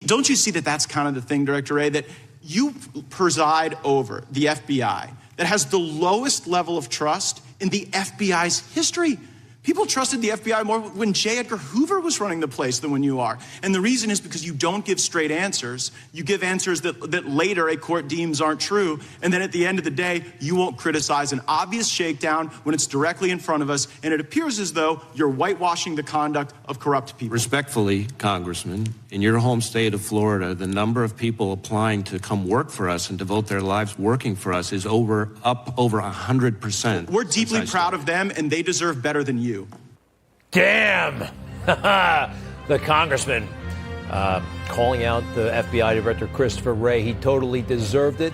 Don't you see that that's kind of the thing, Director Wray, that you preside over the FBI that has the lowest level of trust in the FBI's history? People trusted the FBI more when J. Edgar Hoover was running the place than when you are. And the reason is because you don't give straight answers. You give answers that later a court deems aren't true. And then at the end of the day, you won't criticize an obvious shakedown when it's directly in front of us. And it appears as though you're whitewashing the conduct of corrupt people. Respectfully, Congressman, in your home state of Florida, the number of people applying to come work for us and devote their lives working for us is up over 100%. We're deeply proud of them, and they deserve better than you. Damn! The congressman calling out the FBI Director Christopher Wray. He totally deserved it.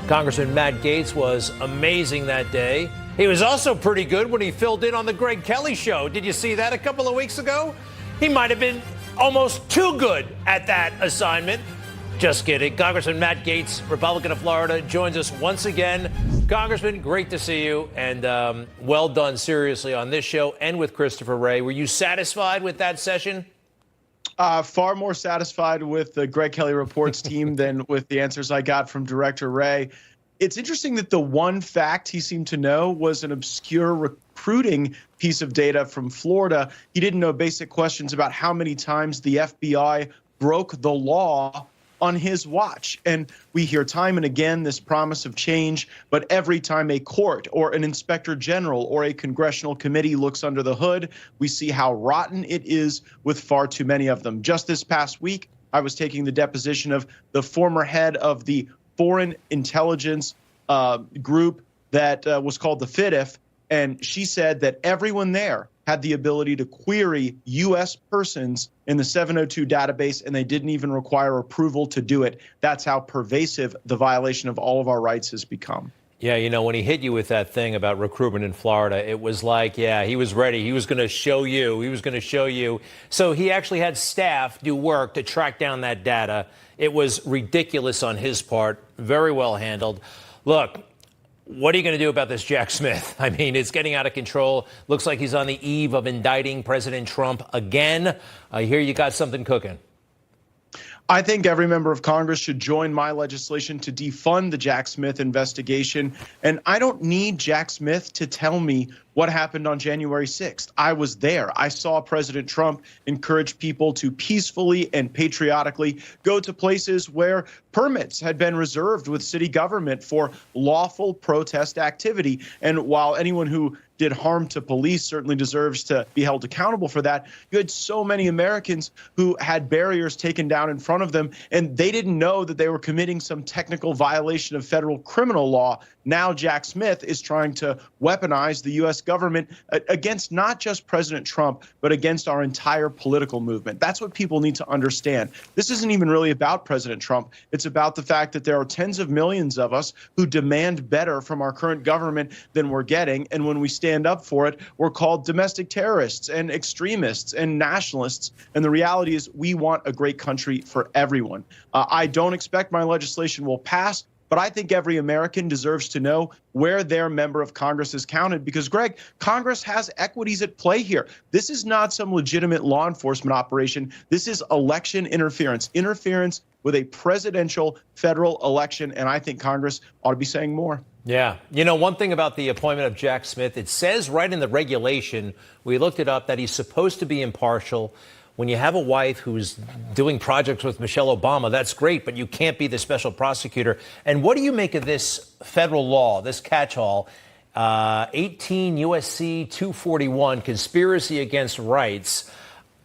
Congressman Matt Gaetz was amazing that day. He was also pretty good when he filled in on the Greg Kelly show. Did you see that a couple of weeks ago? He might have been almost too good at that assignment. Just kidding. Congressman Matt Gaetz, Republican of Florida, joins us once again. Congressman, great to see you, and well done, seriously, on this show and with Christopher Wray. Were you satisfied with that session? Far more satisfied with the Greg Kelly Reports team than with the answers I got from Director Wray. It's interesting that the one fact he seemed to know was an obscure recruiting piece of data from Florida. He didn't know basic questions about how many times the FBI broke the law on his watch. And we hear time and again this promise of change, but every time a court or an inspector general or a congressional committee looks under the hood, we see how rotten it is with far too many of them. Just this past week, I was taking the deposition of the former head of the foreign intelligence group that was called the FIDF, and she said that everyone there had the ability to query U.S. persons in the 702 database, and they didn't even require approval to do it. That's how pervasive the violation of all of our rights has become. Yeah, you know, when he hit you with that thing about recruitment in Florida, it was like, yeah, he was ready. He was going to show you. He was going to show you. So he actually had staff do work to track down that data. It was ridiculous on his part. Very well handled. Look, what are you going to do about this Jack Smith? I mean, it's getting out of control. Looks like he's on the eve of indicting President Trump again. I hear you got something cooking. I think every member of Congress should join my legislation to defund the Jack Smith investigation. And I don't need Jack Smith to tell me what happened on January 6th. I was there. I saw President Trump encourage people to peacefully and patriotically go to places where permits had been reserved with city government for lawful protest activity. And while anyone who did harm to police certainly deserves to be held accountable for that, you had so many Americans who had barriers taken down in front of them, and they didn't know that they were committing some technical violation of federal criminal law. Now Jack Smith is trying to weaponize the U.S. government against not just President Trump, but against our entire political movement. That's what people need to understand. This isn't even really about President Trump. It's about the fact that there are tens of millions of us who demand better from our current government than we're getting. And when we stand up for it, we're called domestic terrorists and extremists and nationalists. And the reality is we want a great country for everyone. I don't expect my legislation will pass, but I think every American deserves to know where their member of Congress is counted because, Greg, Congress has equities at play here. This is not some legitimate law enforcement operation. This is election interference with a presidential federal election, and I think Congress ought to be saying more. Yeah. You know, one thing about the appointment of Jack Smith, it says right in the regulation, we looked it up, that he's supposed to be impartial. When you have a wife who's doing projects with Michelle Obama, that's great, but you can't be the special prosecutor. And what do you make of this federal law, this catch-all, 18 U.S.C. 241, conspiracy against rights?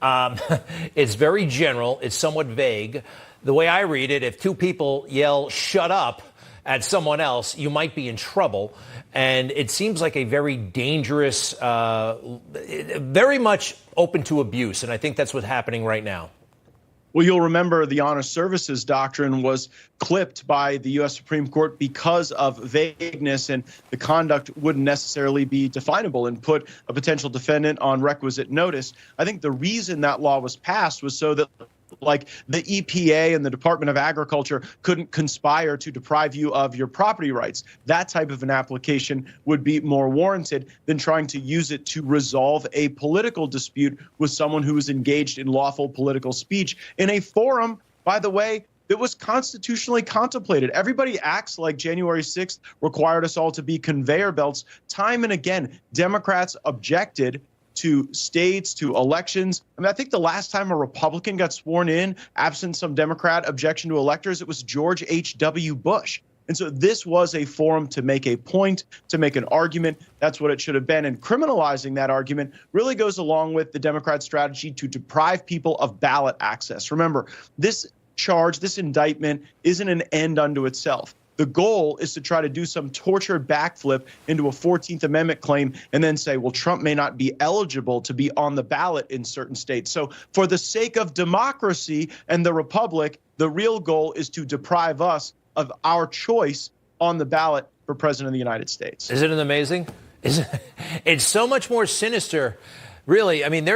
It's very general. It's somewhat vague. The way I read it, if two people yell, "shut up," at someone else, you might be in trouble. And it seems like a very dangerous, very much open to abuse. And I think that's what's happening right now. Well, you'll remember the honest services doctrine was clipped by the U.S. Supreme Court because of vagueness, and the conduct wouldn't necessarily be definable and put a potential defendant on requisite notice. I think the reason that law was passed was so that like the EPA and the Department of Agriculture couldn't conspire to deprive you of your property rights. That type of an application would be more warranted than trying to use it to resolve a political dispute with someone who is engaged in lawful political speech in a forum by the way, that was constitutionally contemplated. Everybody acts like January 6th required us all to be conveyor belts. Time and again, Democrats objected to states, to elections. I mean, I think the last time a Republican got sworn in, absent some Democrat objection to electors, it was George H.W. Bush. And so this was a forum to make a point, to make an argument. That's what it should have been. And criminalizing that argument really goes along with the Democrat strategy to deprive people of ballot access. Remember, this charge, this indictment isn't an end unto itself. The goal is to try to do some tortured backflip into a 14th Amendment claim and then say, well, Trump may not be eligible to be on the ballot in certain states. So for the sake of democracy and the republic, the real goal is to deprive us of our choice on the ballot for president of the United States. Isn't it amazing? It's so much more sinister. Really, I mean,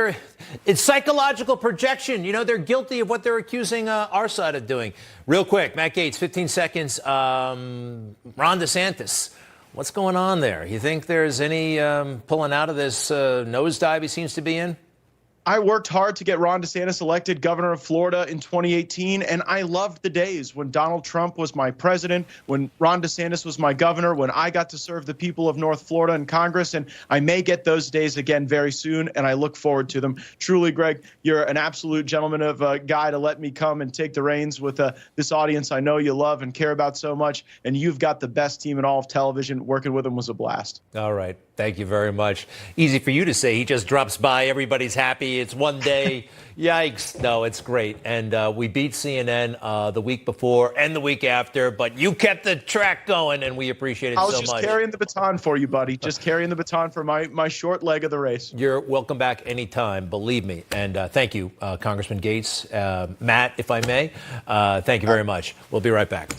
it's psychological projection. You know, they're guilty of what they're accusing our side of doing. Real quick, Matt Gaetz, 15 seconds. Ron DeSantis, what's going on there? You think there's any pulling out of this nosedive he seems to be in? I worked hard to get Ron DeSantis elected governor of Florida in 2018, and I loved the days when Donald Trump was my president, when Ron DeSantis was my governor, when I got to serve the people of North Florida in Congress, and I may get those days again very soon, and I look forward to them. Truly, Greg, you're an absolute gentleman of a guy to let me come and take the reins with this audience I know you love and care about so much, and you've got the best team in all of television. Working with them was a blast. All right. Thank you very much. Easy for you to say. He just drops by. Everybody's happy. It's one day. Yikes. No, it's great. And we beat CNN the week before and the week after, but you kept the track going, and we appreciate it so much. I was just carrying the baton for you, buddy. Just carrying the baton for my short leg of the race. You're welcome back anytime, believe me. And thank you, Congressman Gaetz. Matt, if I may, thank you very much. We'll be right back.